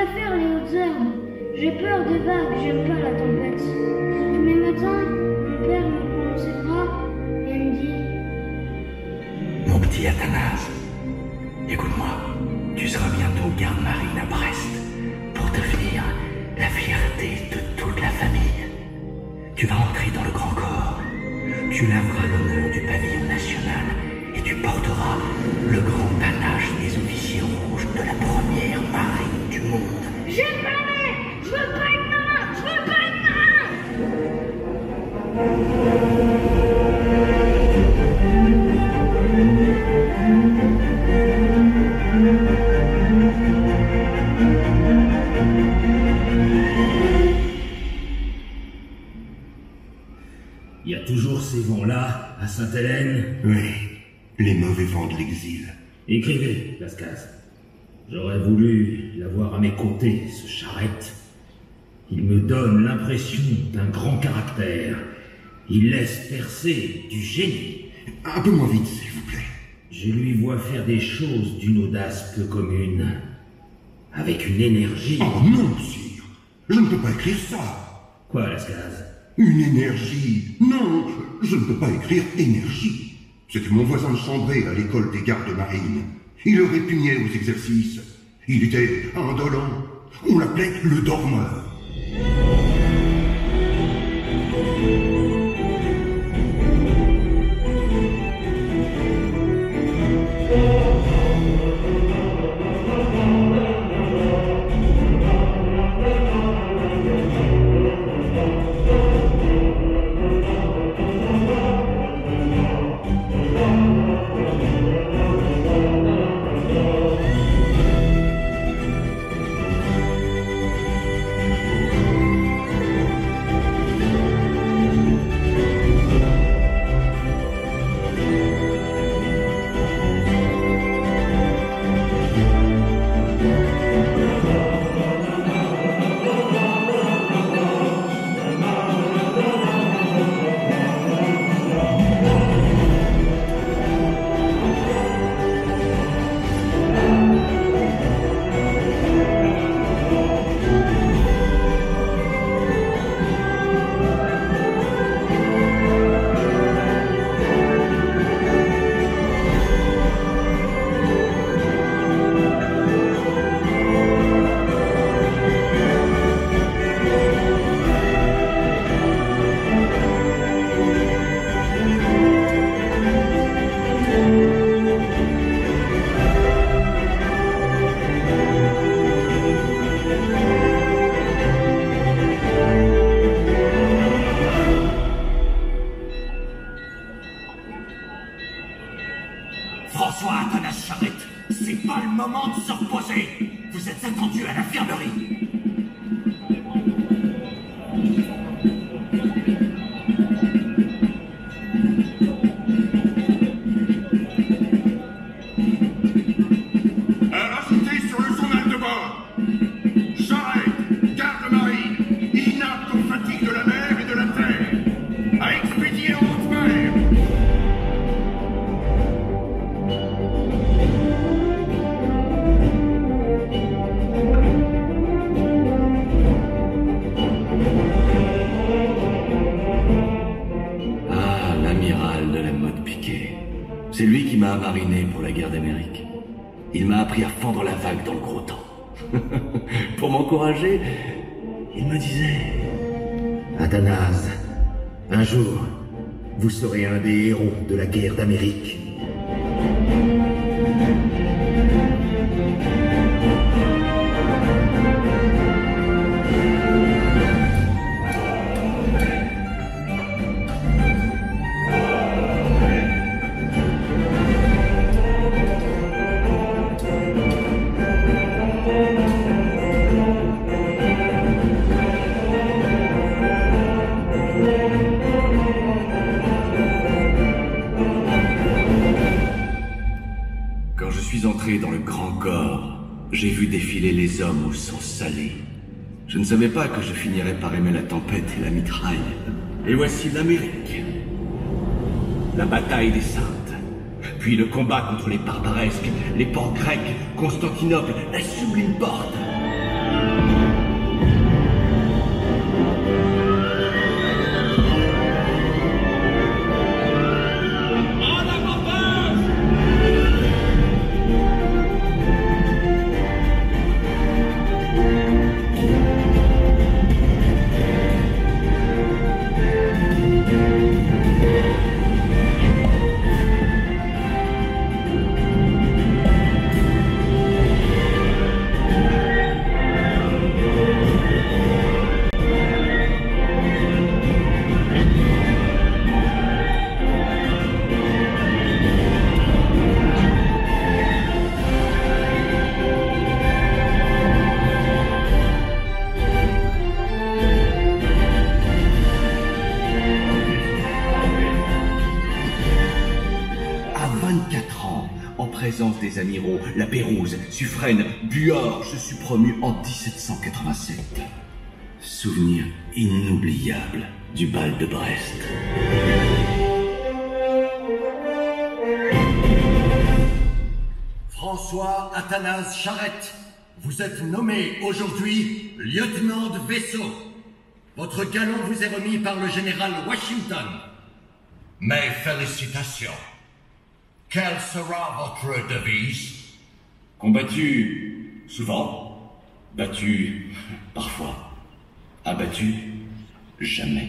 préfère les hautes herbes. J'ai peur des vagues, j'aime pas la tempête. Tous les matins, mon père me prend dans ses bras et me dit... Mon petit Athanase, écoute-moi, tu seras bientôt garde-marine à Brest pour devenir la fierté de toute la famille. Tu vas entrer dans le grand corps, tu laveras l'honneur du pavillon national et tu porteras le grand panache des officiers rouges de la première marine du monde. J'aime pas la mer! Je veux pas être marin! Je veux pas être marin! Il y a toujours ces vents-là, à Sainte-Hélène? Oui, les mauvais vents de l'exil. Écrivez, Lascaz. J'aurais voulu l'avoir à mes côtés, ce charrette. Il me donne l'impression d'un grand caractère. Il laisse percer du génie. Un peu moins vite, s'il vous plaît. Je lui vois faire des choses d'une audace peu commune. Avec une énergie... Oh non, sire. Je ne peux pas écrire ça. Quoi, Lascaz? Une énergie. Non, je ne peux pas écrire énergie. C'était mon voisin de chambrée à l'école des gardes marines. Il répugnait aux exercices. Il était indolent. On l'appelait le dormeur. François Athanase Charrette, c'est pas le moment de se reposer. Vous êtes attendu à l'infirmerie. Ajoutez sur le journal de bord. Charrette, garde-marine, inapte aux fatigues de la mer et de la terre. À expédier en haute mer. Ah, l'amiral de la mode piquée. C'est lui qui m'a mariné pour la guerre d'Amérique. Il m'a appris à fendre la vague dans le gros temps. Pour m'encourager, il me disait... Athanase, un jour, vous serez un des héros de la guerre d'Amérique. Quand je suis entré dans le grand corps, j'ai vu défiler les hommes au sang salé. Je ne savais pas que je finirais par aimer la tempête et la mitraille. Et voici l'Amérique. La bataille des Saintes. Puis le combat contre les barbaresques, les ports grecs, Constantinople, la sublime porte. présence des amiraux, la Pérouse, Suffren, Buard, je suis promu en 1787. Souvenir inoubliable du bal de Brest. François Athanase Charette, vous êtes nommé aujourd'hui lieutenant de vaisseau. Votre galon vous est remis par le général Washington. Mes félicitations. Quelle sera votre devise? Combattu souvent, battu parfois, abattu jamais.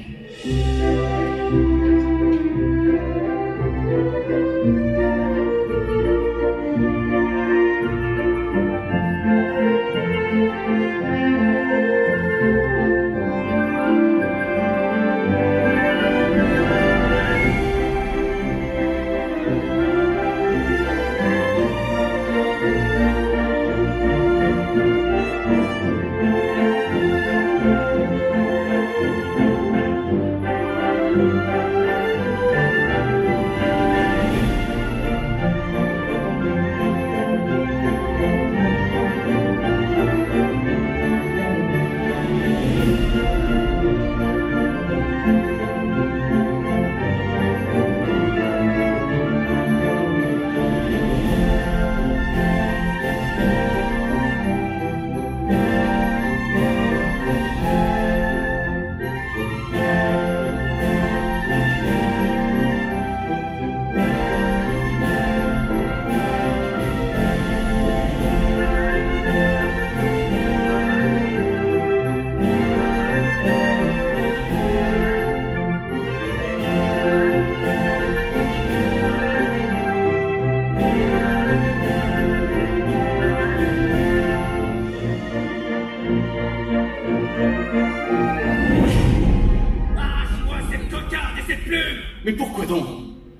Mais pourquoi donc?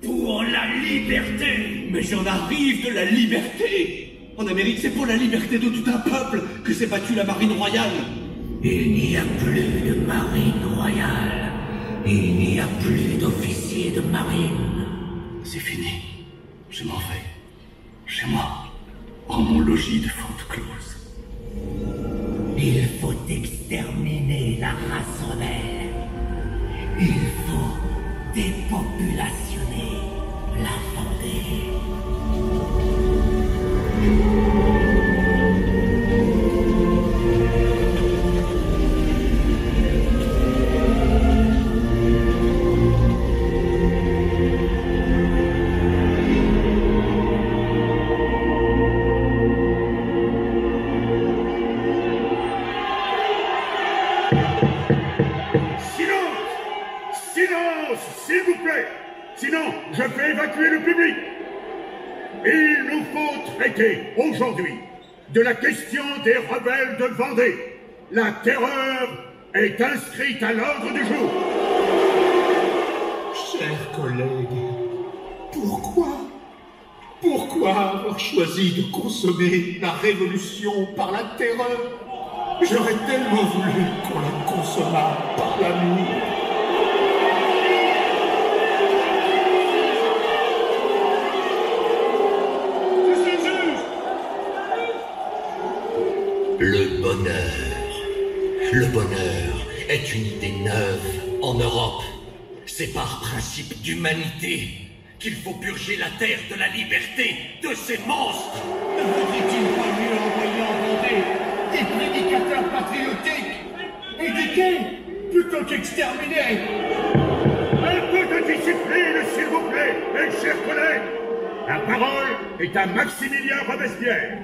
Pour la liberté! Mais j'en arrive de la liberté! En Amérique, c'est pour la liberté de tout un peuple que s'est battue la marine royale! Il n'y a plus de marine royale. Il n'y a plus d'officiers de marine. C'est fini. Je m'en vais. Chez moi. En mon logis de Fontclose. Il faut exterminer la race rebelle. Il faut dépopulationner la Vendée. S'il vous plaît, sinon je vais évacuer le public. Il nous faut traiter aujourd'hui de la question des rebelles de Vendée. La terreur est inscrite à l'ordre du jour. Chers collègues, pourquoi avoir choisi de consommer la révolution par la terreur? J'aurais tellement voulu qu'on la consommât par l'amour. Le bonheur est une idée neuve en Europe. C'est par principe d'humanité qu'il faut purger la terre de la liberté de ces monstres. Ne vaudrait-il pas mieux envoyer en Vendée des prédicateurs patriotiques, éduqués, plutôt qu'exterminés? Un peu de discipline, s'il vous plaît, mes chers collègues. La parole est à Maximilien Robespierre.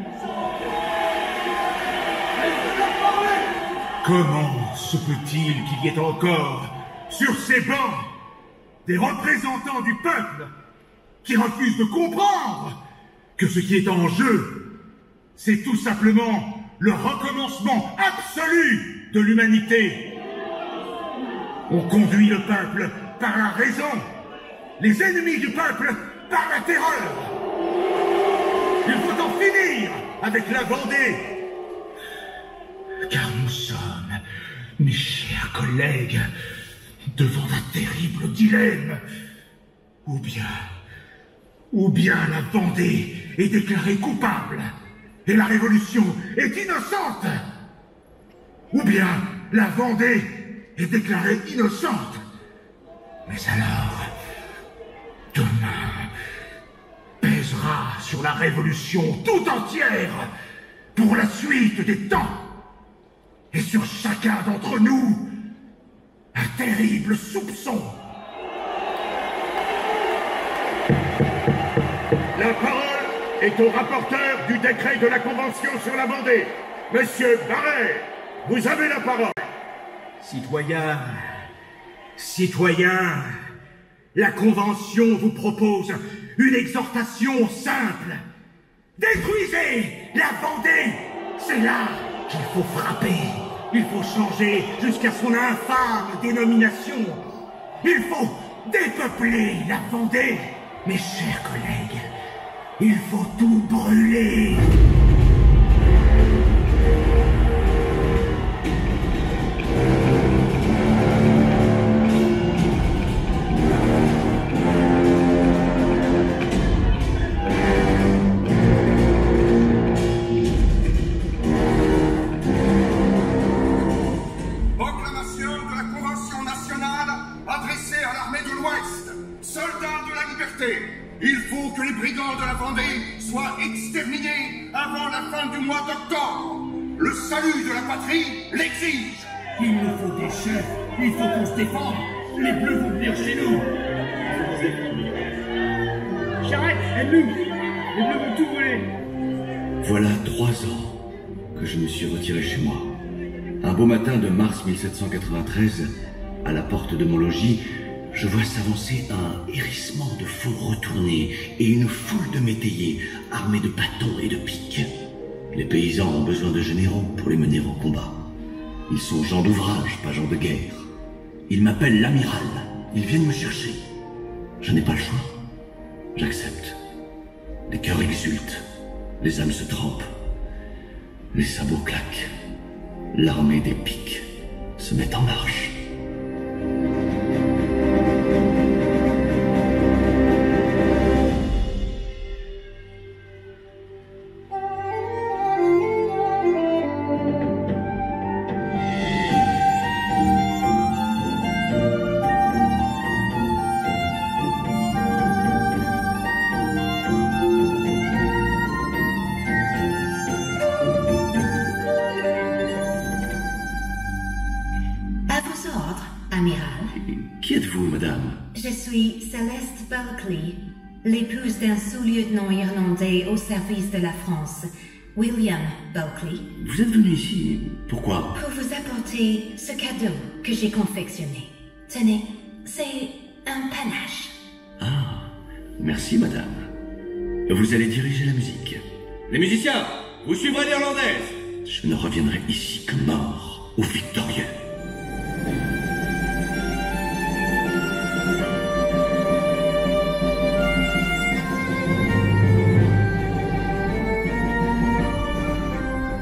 Comment se peut-il qu'il y ait encore, sur ces bancs, des représentants du peuple qui refusent de comprendre que ce qui est en jeu, c'est tout simplement le recommencement absolu de l'humanité? On conduit le peuple par la raison, les ennemis du peuple par la terreur. Il faut en finir avec la Vendée. Car nous sommes, mes chers collègues, devant un terrible dilemme. Ou bien Ou bien la Vendée est déclarée coupable et la Révolution est innocente. Ou bien la Vendée est déclarée innocente. Mais alors, demain pèsera sur la Révolution tout entière pour la suite des temps. Et sur chacun d'entre nous, un terrible soupçon. La parole est au rapporteur du décret de la Convention sur la Vendée. Monsieur Barret, vous avez la parole. Citoyens, la Convention vous propose une exhortation simple. Détruisez la Vendée. C'est là qu'il faut frapper. Il faut changer jusqu'à son infâme dénomination. Il faut dépeupler la Vendée. Mes chers collègues, il faut tout brûler. Proclamation de la Convention nationale adressée à l'armée de l'Ouest. Soldats de la liberté, il faut que les brigands de la Vendée soient exterminés avant la fin du mois d'octobre. Le salut de la patrie l'exige. Il nous faut des chefs, il faut qu'on se défende. Les Bleus vont venir chez nous. J'arrête, aide-nous. Les Bleus vont tout voler. Voilà 3 ans que je me suis retiré chez moi. Un beau matin de mars 1793, à la porte de mon logis, je vois s'avancer un hérissement de faux retournés et une foule de métayers armés de bâtons et de piques. Les paysans ont besoin de généraux pour les mener au combat. Ils sont gens d'ouvrage, pas gens de guerre. Ils m'appellent l'amiral. Ils viennent me chercher. Je n'ai pas le choix. J'accepte. Les cœurs exultent. Les âmes se trempent. Les sabots claquent. L'armée des piques se met en marche. Qui êtes-vous, madame? Je suis Céleste Bulkley, l'épouse d'un sous-lieutenant irlandais au service de la France, William Bulkley. Vous êtes venu ici, pourquoi? Pour vous apporter ce cadeau que j'ai confectionné. Tenez, c'est un panache. Ah, merci, madame. Vous allez diriger la musique. Les musiciens, vous suivrez l'irlandaise. Je ne reviendrai ici que mort ou victorieux.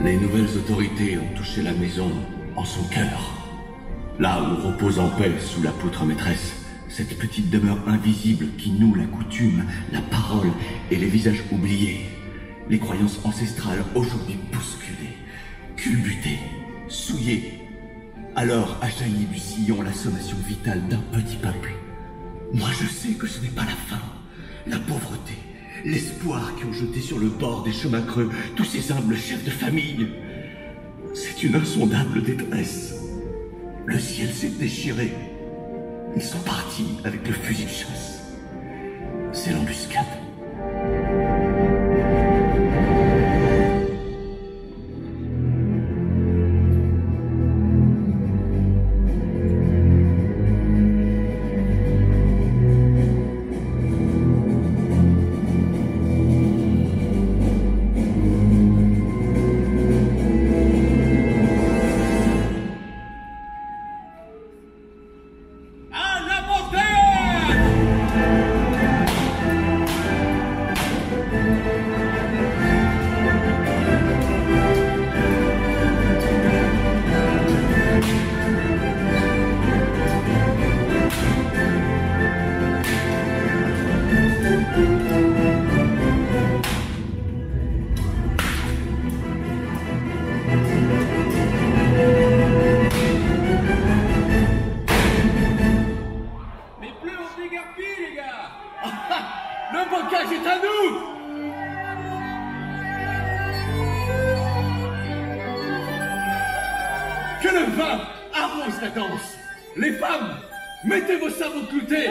Les nouvelles autorités ont touché la maison en son cœur. Là où repose en paix, sous la poutre maîtresse, cette petite demeure invisible qui noue la coutume, la parole et les visages oubliés. Les croyances ancestrales aujourd'hui bousculées, culbutées, souillées. Alors a jailli du sillon la sommation vitale d'un petit peuple. Moi je sais que ce n'est pas la faim, la pauvreté, l'espoir qui ont jeté sur le bord des chemins creux tous ces humbles chefs de famille. C'est une insondable détresse. Le ciel s'est déchiré. Ils sont partis avec le fusil de chasse. C'est l'embuscade. danse. Les femmes, mettez vos sabots cloutés.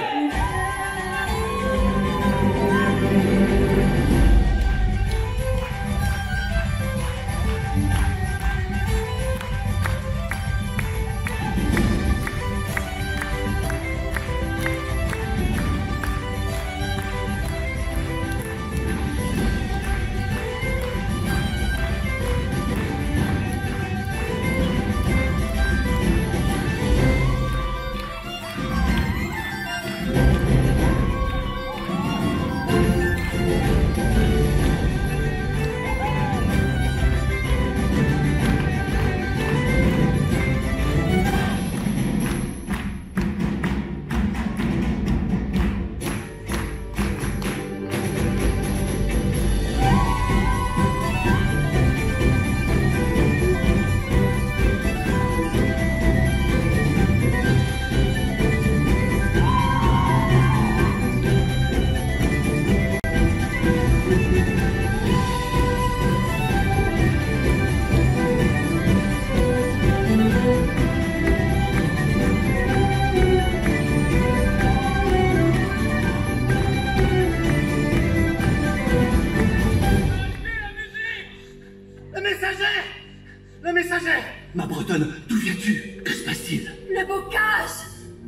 Ma Bretonne, d'où viens-tu? Que se passe-t-il? Le bocage!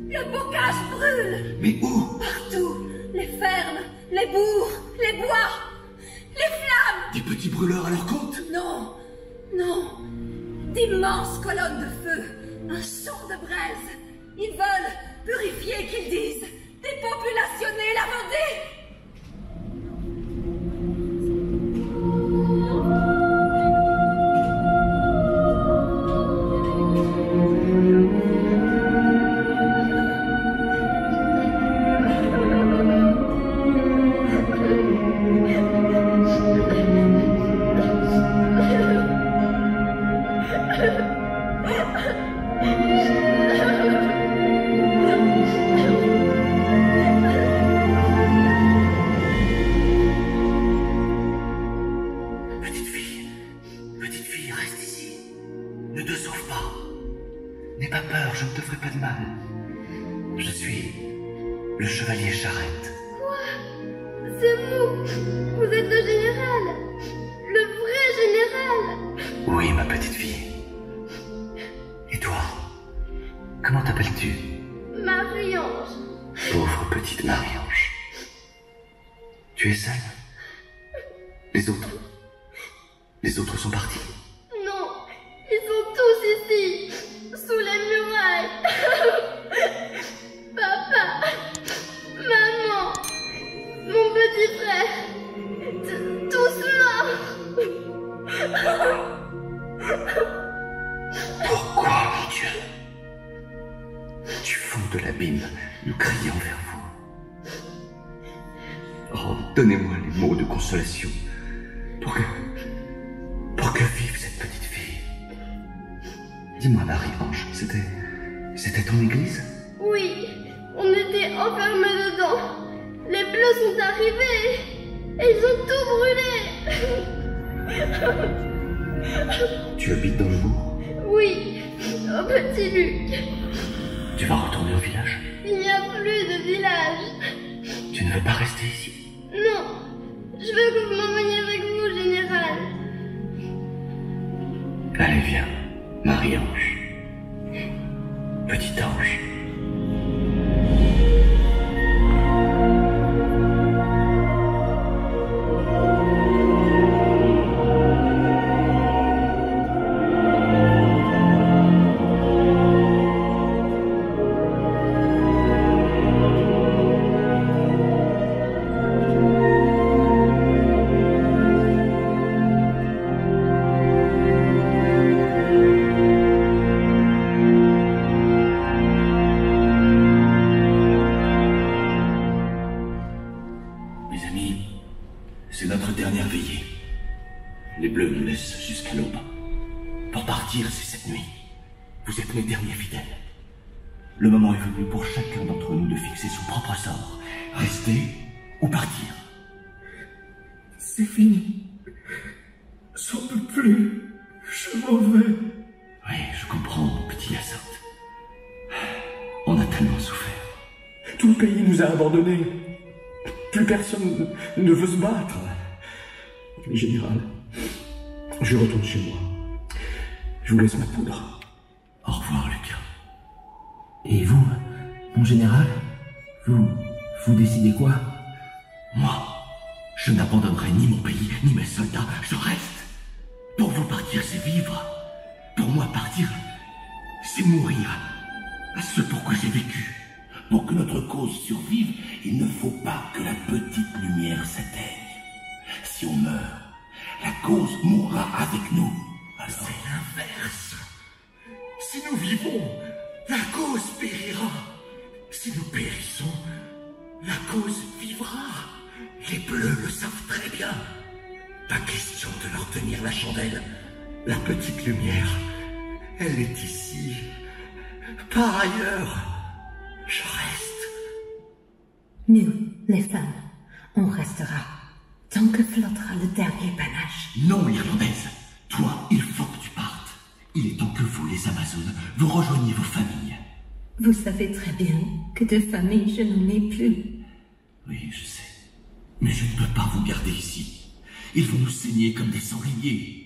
Le bocage brûle! Mais où? Partout! Les fermes, les bourgs, les bois, les flammes! Des petits brûleurs à leur compte? Non, non! D'immenses colonnes de feu, un champ de braise! Ils veulent purifier, qu'ils disent, dépopulationner la Vendée! Le chevalier Charette. Quoi? C'est vous? Vous êtes le général? Le vrai général? Oui, ma petite fille. Et toi? Comment t'appelles-tu? Marie-Ange. Pauvre petite Marie-Ange. Tu es seule? Les autres sont partis? Non, ils sont tous ici, sous les murailles. Papa, maman, mon petit frère, tous morts. Pourquoi, mon Dieu? Du fond de l'abîme, nous crions vers vous. Oh, donnez-moi les mots de consolation pour que vive cette petite fille. Dis-moi, Marie-Ange, c'était ton église? Oui, on était enfermés dedans. Les Bleus sont arrivés et ils ont tout brûlé. Tu habites dans le bourg? Oui, au Petit Luc. Tu vas retourner au village? Il n'y a plus de village. Tu ne veux pas rester ici? Non, je veux que vous m'emmeniez avec vous, général. Allez, viens, Marie-Ange. Petit ange. Le moment est venu pour chacun d'entre nous de fixer son propre sort. Rester ou partir. C'est fini. J'en peux plus. Je m'en vais. Oui, je comprends, mon petit Hyacinthe. a tellement souffert. Tout le pays nous a abandonnés. Plus personne ne veut se battre. Général, je retourne chez moi. Je vous laisse ma poudre. Au revoir, Lucas. Et vous, mon général, vous décidez quoi? Moi, je n'abandonnerai ni mon pays, ni mes soldats. Je reste. Pour vous, partir, c'est vivre. Pour moi, partir, c'est mourir. À ce pourquoi j'ai vécu. Pour que notre cause survive, il ne faut pas que la petite lumière s'éteigne. Si on meurt, la cause mourra avec nous. Alors... C'est l'inverse. Si nous vivons, la cause périra. Si nous périssons, la cause vivra. Les Bleus le savent très bien. Pas question de leur tenir la chandelle. La petite lumière, elle est ici. Pas ailleurs. Je reste. Nous, les femmes, on restera. Tant que flottera le dernier panache. Non, Irlandaise. Toi, il faut que tu partes. Il est temps que vous, les Amazones, vous rejoigniez vos familles. Vous savez très bien que de famille, je n'en ai plus. Oui, je sais. Mais je ne peux pas vous garder ici. Ils vont nous saigner comme des sangliers.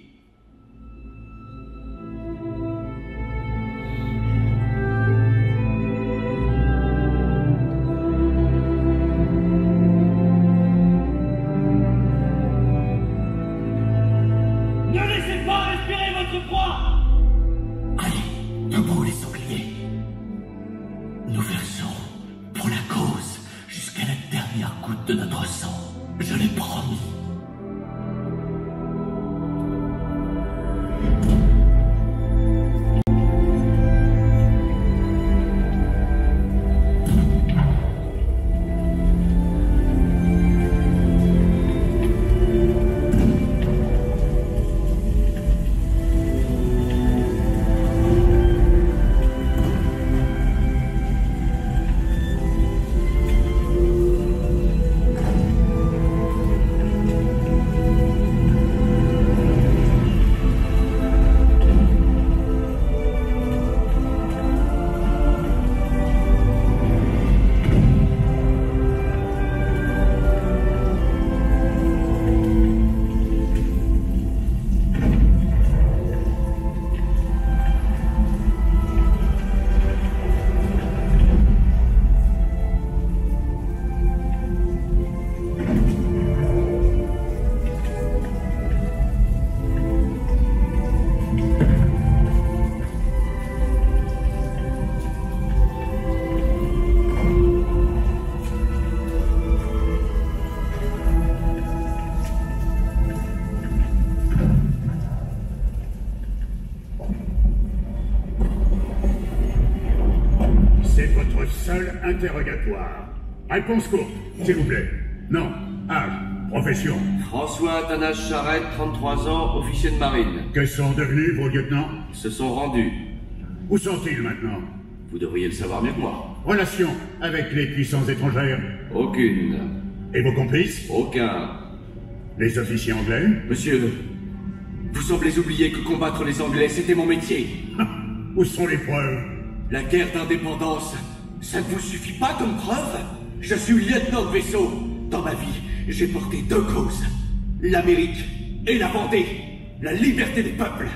De notre sang, je l'ai promis. Seul interrogatoire. Réponse courte, s'il vous plaît. Non. Âge. Profession. François Athanase Charette, 33 ans, officier de marine. Que sont devenus vos lieutenants? Ils se sont rendus. Où sont-ils maintenant? Vous devriez le savoir mieux que moi. Relation avec les puissances étrangères? Aucune. Et vos complices? Aucun. Les officiers anglais? Monsieur, vous semblez oublier que combattre les Anglais, c'était mon métier. Où sont les preuves? La guerre d'indépendance, ça ne vous suffit pas comme preuve? Je suis lieutenant de vaisseau. Dans ma vie, j'ai porté deux causes. L'Amérique et la Vendée. La liberté des peuples.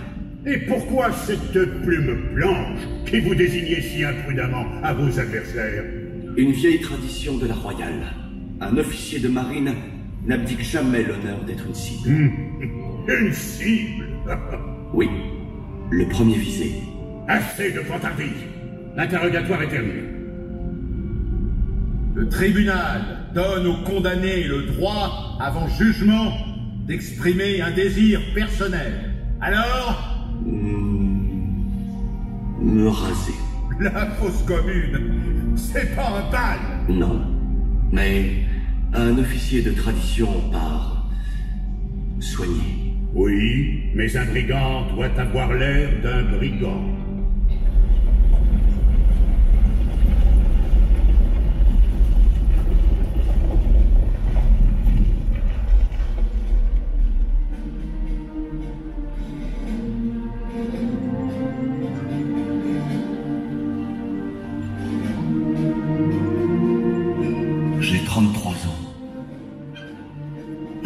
Et pourquoi cette plume blanche qui vous désignait si imprudemment à vos adversaires? Une vieille tradition de la royale. Un officier de marine n'abdique jamais l'honneur d'être une cible. Une cible? Oui, le premier visé. Assez de fantardise. L'interrogatoire est terminé. Le tribunal donne aux condamnés le droit, avant jugement, d'exprimer un désir personnel. Alors... me raser. La fosse commune, c'est pas un bal. Non, mais un officier de tradition part soigner. Oui, mais un brigand doit avoir l'air d'un brigand.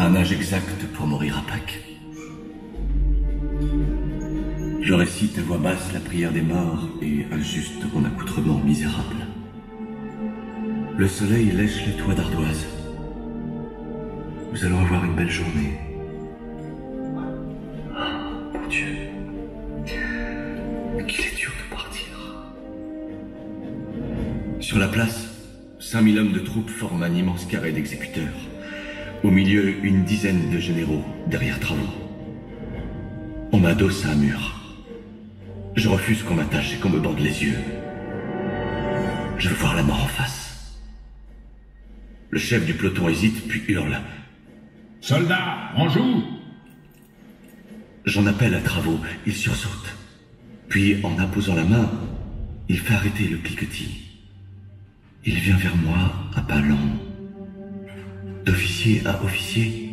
Un âge exact pour mourir à Pâques. Je récite à voix basse la prière des morts et ajuste mon accoutrement misérable. Le soleil lèche les toits d'ardoise. Nous allons avoir une belle journée. Oh, mon Dieu. Qu'il est dur de partir. Sur la place, 5000 hommes de troupes forment un immense carré d'exécuteurs. Au milieu, une dizaine de généraux, derrière Travaux. On m'adosse à un mur. Je refuse qu'on m'attache et qu'on me bande les yeux. Je veux voir la mort en face. Le chef du peloton hésite, puis hurle. « Soldats, on joue !» J'en appelle à Travaux, il sursaute. Puis, en imposant la main, il fait arrêter le cliquetis. Il vient vers moi à pas lents. D'officier à officier,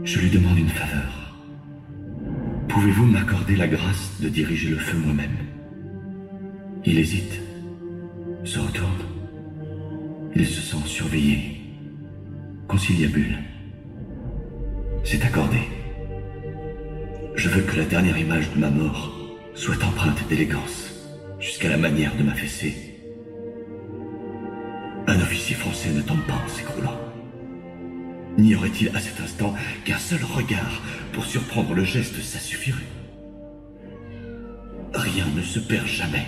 je lui demande une faveur. Pouvez-vous m'accorder la grâce de diriger le feu moi-même? Il hésite, se retourne. Il se sent surveillé, conciliabule. C'est accordé. Je veux que la dernière image de ma mort soit empreinte d'élégance, jusqu'à la manière de m'affaisser. Un officier français ne tombe pas en s'écroulant. N'y aurait-il à cet instant qu'un seul regard pour surprendre le geste, ça suffirait. Rien ne se perd jamais.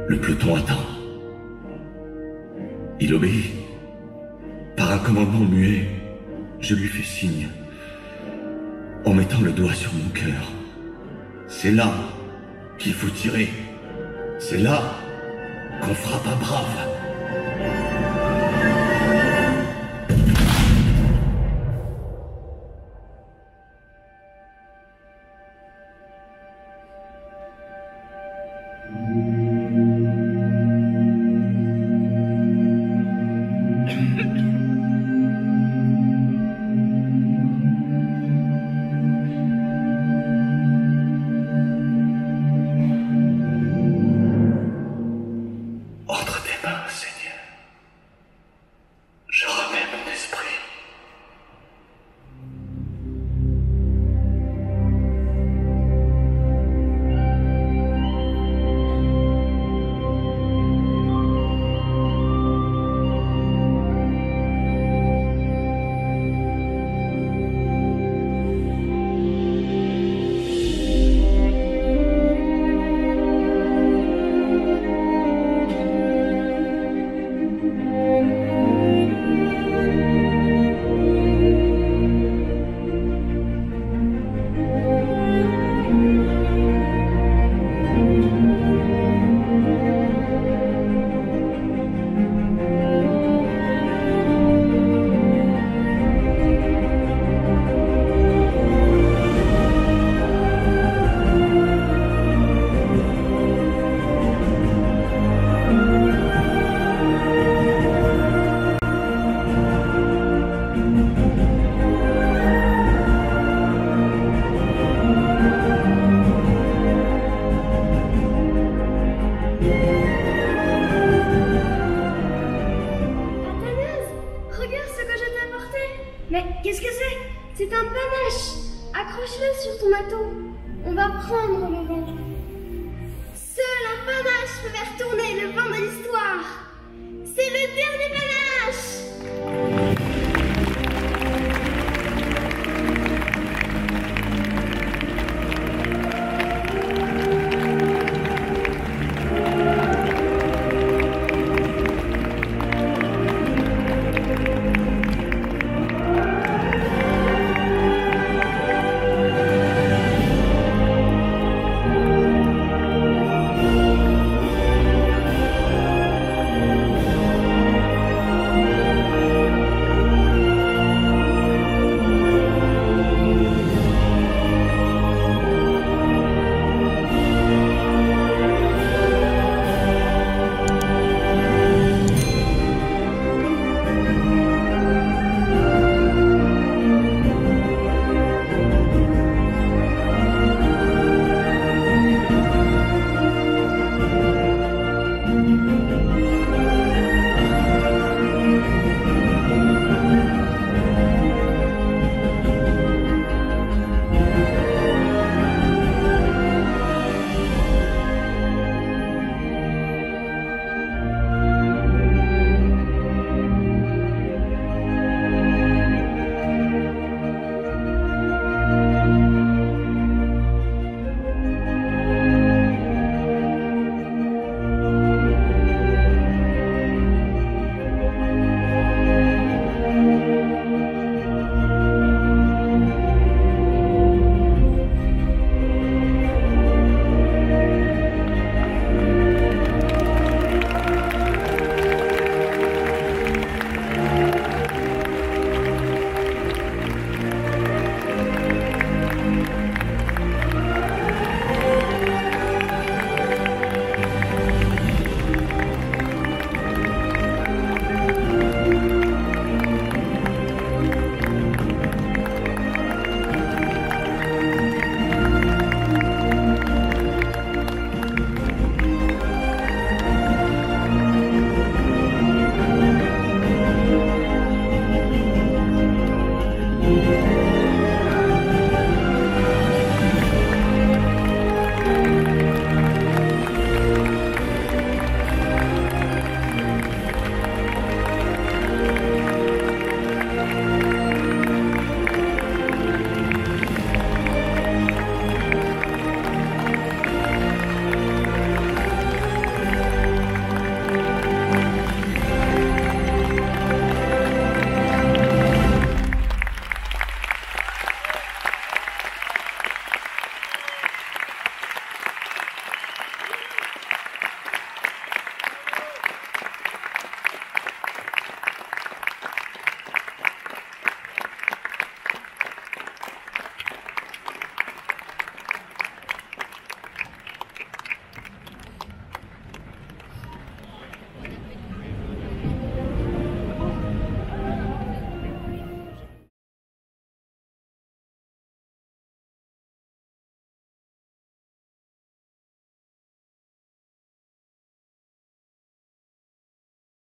Le peloton attend. Il obéit. Par un commandement muet, je lui fais signe, en mettant le doigt sur mon cœur. C'est là qu'il faut tirer. C'est là qu'on frappe un brave. Accroche-le sur ton manteau. On va prendre le vent. Seul un panache